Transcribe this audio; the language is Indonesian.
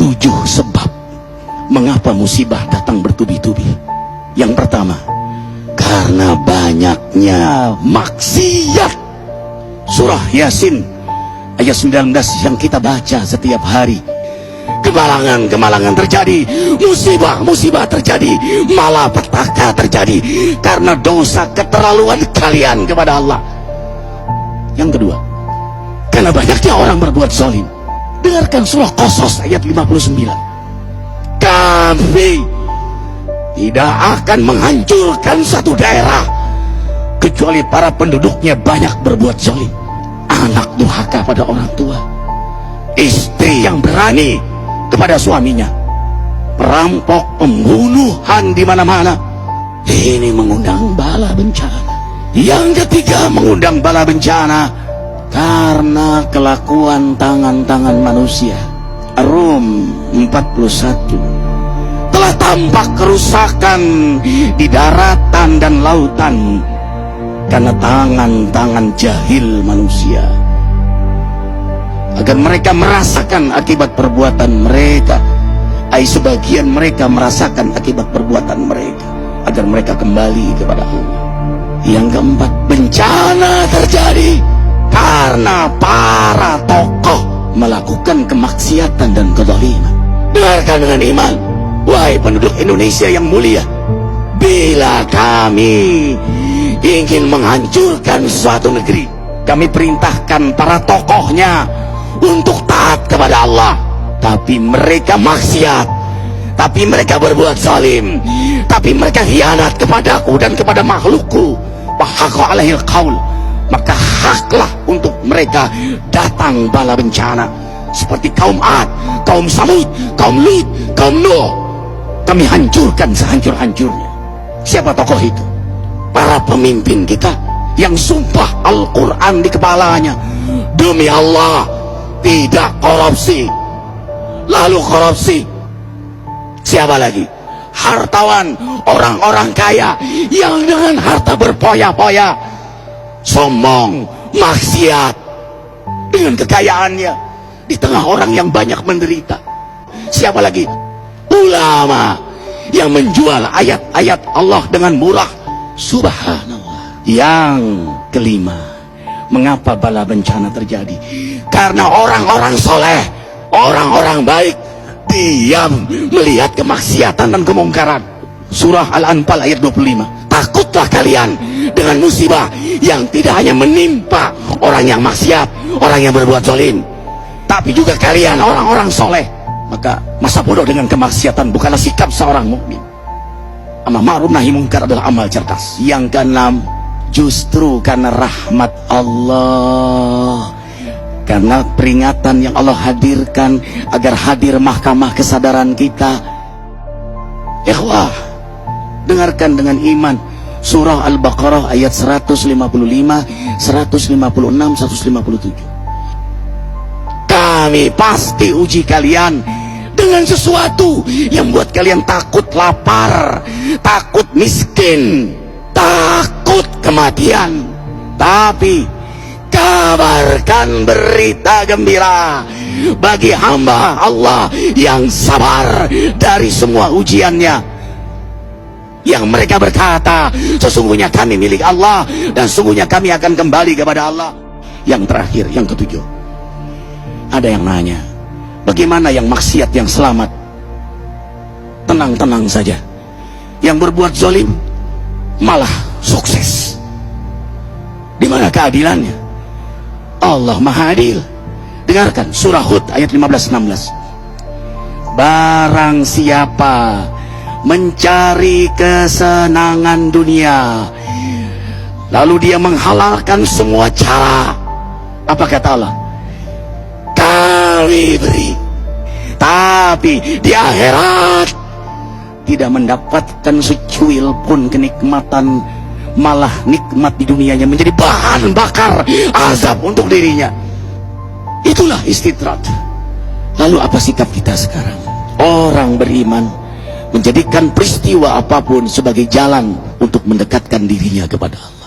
7 sebab mengapa musibah datang bertubi-tubi. Yang pertama, karena banyaknya maksiat. Surah Yasin ayat 19 yang kita baca setiap hari. Kemalangan terjadi, musibah terjadi, malapetaka terjadi karena dosa keterlaluan kalian kepada Allah. Yang kedua, karena banyaknya orang berbuat zalim. Dengarkan surah Qasas ayat 59. Kami tidak akan menghancurkan satu daerah kecuali para penduduknya banyak berbuat zalim. Anak durhaka pada orang tua, istri yang berani kepada suaminya, perampok, pembunuhan di mana-mana. Ini mengundang bala bencana. Yang ketiga, mengundang bala bencana karena kelakuan tangan-tangan manusia. Rum 41. Telah tampak kerusakan di daratan dan lautan karena tangan-tangan jahil manusia, agar mereka merasakan akibat perbuatan mereka. Sebagian mereka merasakan akibat perbuatan mereka, agar mereka kembali kepada Allah. Yang keempat, bencana terjadi karena para tokoh melakukan kemaksiatan dan kezaliman. Dengarkan dengan iman, wahai penduduk Indonesia yang mulia, bila kami ingin menghancurkan suatu negeri, kami perintahkan para tokohnya untuk taat kepada Allah, tapi mereka maksiat, tapi mereka berbuat zalim, tapi mereka khianat kepadaku dan kepada makhlukku. Fahaqa alaihil qaul, maka haklah untuk mereka datang bala bencana seperti kaum Ad, kaum Samud, kaum Lut, kaum Nuh. Kami hancurkan sehancur-hancurnya. Siapa tokoh itu? Para pemimpin kita yang sumpah Al-Quran di kepalanya, demi Allah tidak korupsi. Lalu korupsi. Siapa lagi? Hartawan, orang-orang kaya yang dengan harta berpoya-poya, sombong, maksiat dengan kekayaannya di tengah orang yang banyak menderita. Siapa lagi? Ulama yang menjual ayat-ayat Allah dengan murah. Subhanallah. Yang kelima, mengapa bala bencana terjadi? Karena orang-orang soleh, orang-orang baik diam melihat kemaksiatan dan kemungkaran. Surah Al-Anfal ayat 25. Takutlah kalian dengan musibah yang tidak hanya menimpa orang yang maksiat, orang yang berbuat zalim, tapi juga kalian orang-orang soleh. Maka masa bodoh dengan kemaksiatan bukanlah sikap seorang mukmin. Amar ma'ruf nahi mungkar adalah amal cerdas. Yang keenam, justru karena rahmat Allah, karena peringatan yang Allah hadirkan agar hadir mahkamah kesadaran kita. Ikhwah, dengarkan dengan iman surah Al-Baqarah ayat 155, 156, 157. Kami pasti uji kalian dengan sesuatu yang buat kalian takut lapar, takut miskin, takut kematian. Tapi kabarkan berita gembira bagi hamba Allah yang sabar dari semua ujiannya, yang mereka berkata, sesungguhnya kami milik Allah dan sesungguhnya kami akan kembali kepada Allah. Yang terakhir, yang ketujuh, ada yang nanya, bagaimana yang maksiat yang selamat? Tenang-tenang saja. Yang berbuat zalim malah sukses. Di mana keadilannya? Allah Maha Adil. Dengarkan surah Hud ayat 15-16. Barang siapa mencari kesenangan dunia, lalu dia menghalalkan semua cara, apa kata Allah? Kami beri, tapi di akhirat tidak mendapatkan secuil pun kenikmatan, malah nikmat di dunianya menjadi bahan bakar azab untuk dirinya. Itulah istidrat. Lalu apa sikap kita sekarang? Orang beriman menjadikan peristiwa apapun sebagai jalan untuk mendekatkan dirinya kepada Allah.